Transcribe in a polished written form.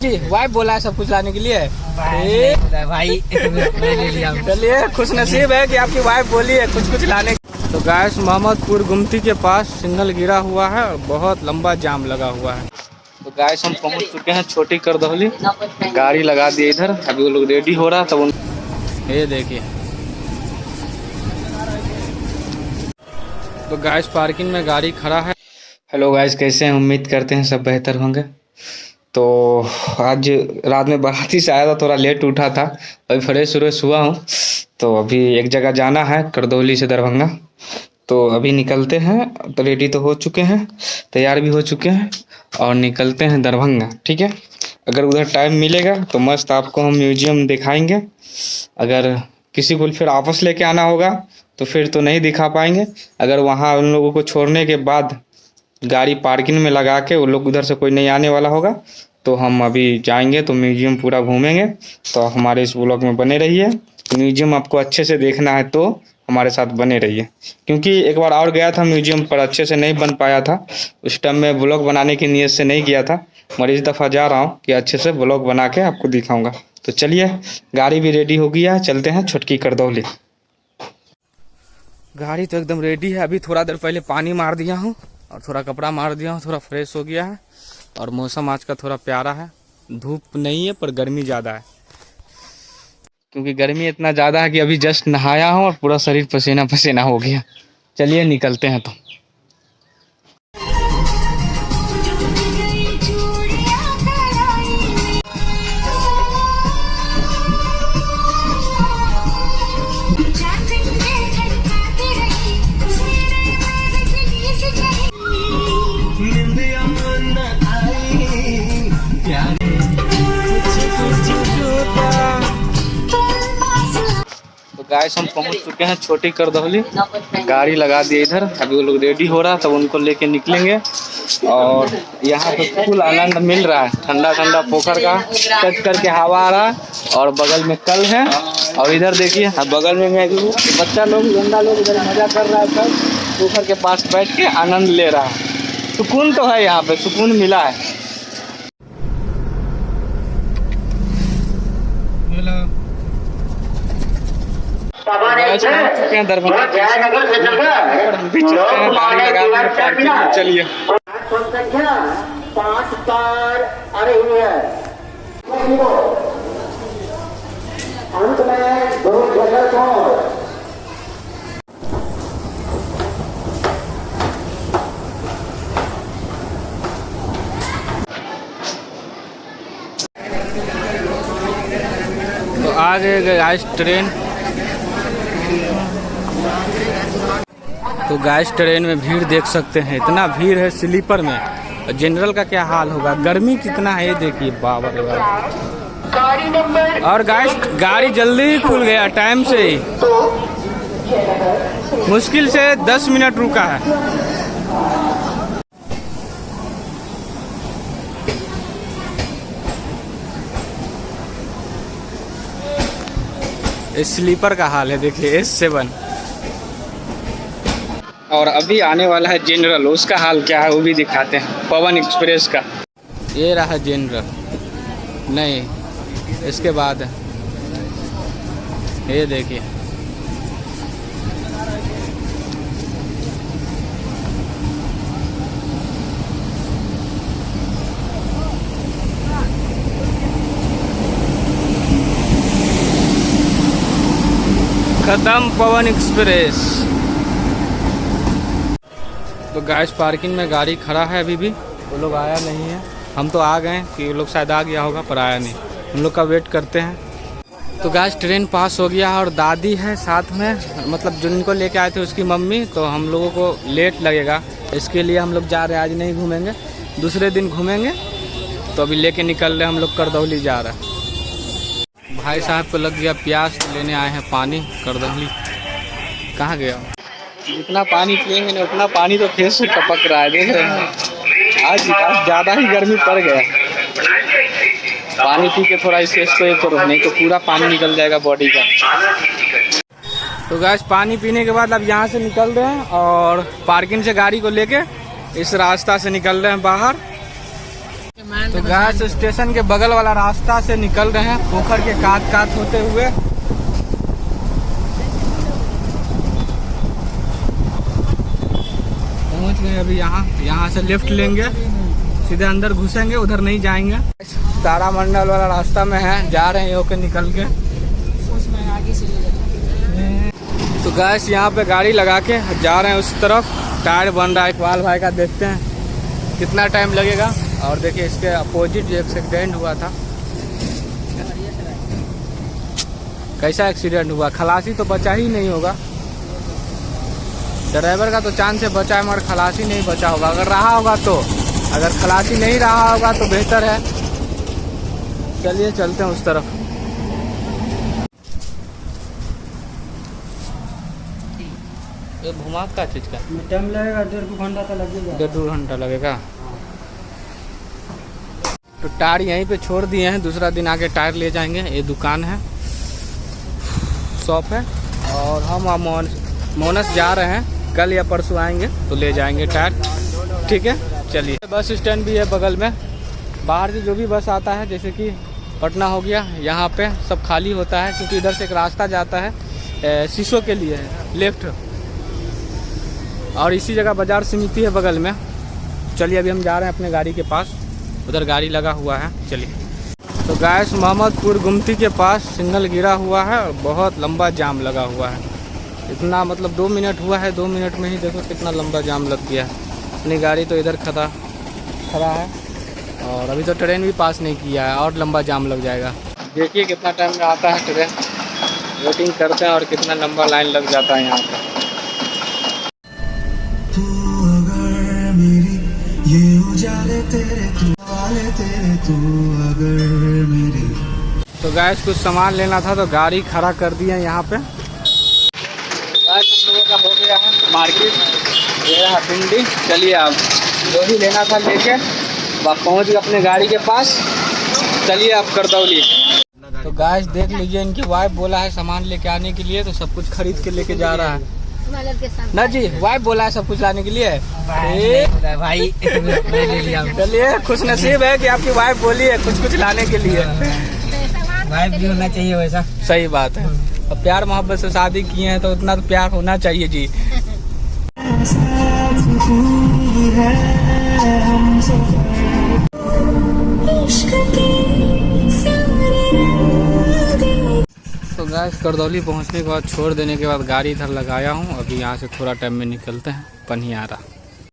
जी wife बोला है सब कुछ लाने के लिए भाई। चलिए खुश नसीब है कि आपकी वाइफ बोली है कुछ लाने। तो गाइस मोहम्मदपुर गुमती के पास सिग्नल गिरा हुआ है और बहुत लंबा जाम लगा हुआ है। तो गाइस हम पहुंच चुके हैं छोटी करदौली, गाड़ी लगा दिए इधर। अभी वो लोग रेडी हो रहा तब ये देखिए। तो गाइस पार्किंग में गाड़ी खड़ा है। हेलो गाइस, कैसे हैं? उम्मीद करते हैं सब बेहतर होंगे। तो आज रात में बाराती से आया था, थोड़ा लेट उठा था, अभी फ्रेश व्रेश हुआ हूँ। तो अभी एक जगह जाना है करदौली से दरभंगा, तो अभी निकलते हैं। तो रेडी तो हो चुके हैं, तैयार भी हो चुके हैं और निकलते हैं दरभंगा। ठीक है, अगर उधर टाइम मिलेगा तो मस्त आपको हम म्यूजियम दिखाएंगे। अगर किसी को फिर वापस लेके आना होगा तो फिर तो नहीं दिखा पाएंगे। अगर वहाँ उन लोगों को छोड़ने के बाद गाड़ी पार्किंग में लगा के वो लोग उधर से कोई नहीं आने वाला होगा तो हम अभी जाएंगे तो म्यूजियम पूरा घूमेंगे। तो हमारे इस ब्लॉग में बने रहिए। म्यूजियम आपको अच्छे से देखना है तो हमारे साथ बने रहिए, क्योंकि एक बार और गया था म्यूजियम पर, अच्छे से नहीं बन पाया था। उस टाइम में ब्लॉग बनाने की नीयत से नहीं गया था, मगर इस दफ़ा जा रहा हूँ कि अच्छे से ब्लॉग बना के आपको दिखाऊँगा। तो चलिए, गाड़ी भी रेडी हो गया है, चलते हैं छोटकी करदौली। गाड़ी तो एकदम रेडी है। अभी थोड़ा देर पहले पानी मार दिया हूँ और थोड़ा कपड़ा मार दिया हूँ, थोड़ा फ्रेश हो गया है। और मौसम आज का थोड़ा प्यारा है, धूप नहीं है पर गर्मी ज़्यादा है, क्योंकि गर्मी इतना ज़्यादा है कि अभी जस्ट नहाया हूँ और पूरा शरीर पसीना पसीना हो गया। चलिए निकलते हैं। तो गाइस हम पहुंच चुके हैं छोटी करदौली, गाड़ी लगा दिए इधर। अभी वो लोग रेडी हो रहा तब उनको लेके निकलेंगे। और यहाँ पे फुल आनंद मिल रहा है, ठंडा ठंडा पोखर का टच करके हवा आ रहा है। और बगल में कल है और इधर देखिए बगल में मैं बच्चा लोग गंदा लोग इधर मजा कर रहा है, सब पोखर के पास बैठ के आनंद ले रहा है। सुकून तो है, यहाँ पे सुकून मिला है। चुके हैं दरभंगा, हम भी चलते हैं, गाड़ी लगा देंगे पार्किंग में। चलिए। तो आ गए आज ट्रेन। तो गाइस ट्रेन में भीड़ देख सकते हैं, इतना भीड़ है स्लीपर में। जनरल का क्या हाल होगा, गर्मी कितना है ये देखिए, बाबा रे बाबा। और गाइस गाड़ी जल्दी ही खुल गया, टाइम से ही, मुश्किल से 10 मिनट रुका है। स्लीपर का हाल है देखिए, S7। और अभी आने वाला है जनरल, उसका हाल क्या है वो भी दिखाते हैं। पवन एक्सप्रेस का ये रहा जनरल, नहीं इसके बाद ये देखिए। खत्म पवन एक्सप्रेस। तो गाइस पार्किंग में गाड़ी खड़ा है, अभी भी वो लोग आया नहीं है। हम तो आ गए कि वो लोग शायद आ गया होगा पर आया नहीं, उन लोग का वेट करते हैं। तो गाइस ट्रेन पास हो गया और दादी है साथ में, मतलब जिनको लेके आए थे उसकी मम्मी। तो हम लोगों को लेट लगेगा, इसके लिए हम लोग जा रहे हैं। आज नहीं घूमेंगे, दूसरे दिन घूमेंगे। तो अभी लेके निकल रहे हम लोग, करदौली जा रहे हैं। भाई साहब को लग गया प्यास, लेने आए हैं पानी करदौली। कहाँ गया? जितना पानी पियेंगे ना उतना पानी तो फेस से टपक रहा है, देख रहे हैं। आज ज़्यादा ही गर्मी पड़ गया, पानी पी के थोड़ा स्टेज को एक करो, नहीं तो पूरा पानी निकल जाएगा बॉडी का। तो गाइस पानी पीने के बाद अब यहाँ से निकल रहे हैं और पार्किंग से गाड़ी को लेके इस रास्ता से निकल रहे हैं बाहर। तो गैस स्टेशन के बगल वाला रास्ता से निकल रहे हैं, पोखर के काट होते हुए। पहुंच गए अभी यहाँ से लेफ्ट लेंगे, सीधे अंदर घुसेंगे, उधर नहीं जाएंगे। तारामंडल वाला रास्ता में है, जा रहे हैं होके निकल के। तो गैस यहाँ पे गाड़ी लगा के जा रहे हैं उस तरफ। टायर बन रहा है इकबाल भाई का, देखते हैं कितना टाइम लगेगा। और देखिए इसके अपोजिट जो एक्सीडेंट हुआ था, कैसा एक्सीडेंट हुआ। खलासी तो बचा ही नहीं होगा, ड्राइवर का तो चांस से बचा है मगर खलासी नहीं बचा होगा। अगर रहा होगा तो, अगर खलासी नहीं रहा होगा तो बेहतर है। चलिए चलते हैं उस तरफ। ये घुमा का चीज का टाइम लगेगा, 1.5 घंटा तो लगेगा। 1.5 घंटा लगेगा। तो टायर यहीं पे छोड़ दिए हैं, दूसरा दिन आके टायर ले जाएंगे। ये दुकान है, शॉप है, और हम मोनस जा रहे हैं, कल या परसों आएंगे तो ले जाएंगे टायर। ठीक है, चलिए। बस स्टैंड भी है बगल में, बाहर से जो भी बस आता है, जैसे कि पटना हो गया, यहाँ पे सब खाली होता है क्योंकि इधर से एक रास्ता जाता है शीशों के लिए, लेफ्ट। और इसी जगह बाजार समिति है बगल में। चलिए अभी हम जा रहे हैं अपने गाड़ी के पास, उधर गाड़ी लगा हुआ है। चलिए। तो गैस मोहम्मदपुर गुमती के पास सिग्नल गिरा हुआ है और बहुत लंबा जाम लगा हुआ है। इतना मतलब 2 मिनट हुआ है, 2 मिनट में ही देखो कितना लंबा जाम लग गया है। अपनी गाड़ी तो इधर खड़ा है और अभी तो ट्रेन भी पास नहीं किया है, और लंबा जाम लग जाएगा। देखिए कितना टाइम में आता है ट्रेन, वेटिंग करते हैं और कितना लंबा लाइन लग जाता है यहाँ पर। ये उजाले तेरे तू अगर मेरे। तो गैस कुछ सामान लेना था तो गाड़ी खड़ा कर दिया यहाँ पे। गैस हम लोगों का हो गया है मार्केट, ये रहा भिंडी। चलिए अब जो भी लेना था लेके पहुँच गए अपने गाड़ी के पास। चलिए अब करदौली। तो गैस देख लीजिए, इनकी वाइफ बोला है सामान लेके आने के लिए, तो सब कुछ खरीद के लेके जा रहा है ना जी। वाइफ बोला है सब कुछ लाने के लिए भाई। चलिए, खुश नसीब है कि आपकी वाइफ बोली है कुछ लाने के लिए। वाइफ भी होना चाहिए वैसा। सही बात है, अब प्यार मोहब्बत से शादी किए हैं तो उतना तो प्यार होना चाहिए जी। तो गैस करदौली पहुंचने के बाद, छोड़ देने के बाद गाड़ी इधर लगाया हूं। अभी यहां से थोड़ा टाइम में निकलते हैं, पनियारा।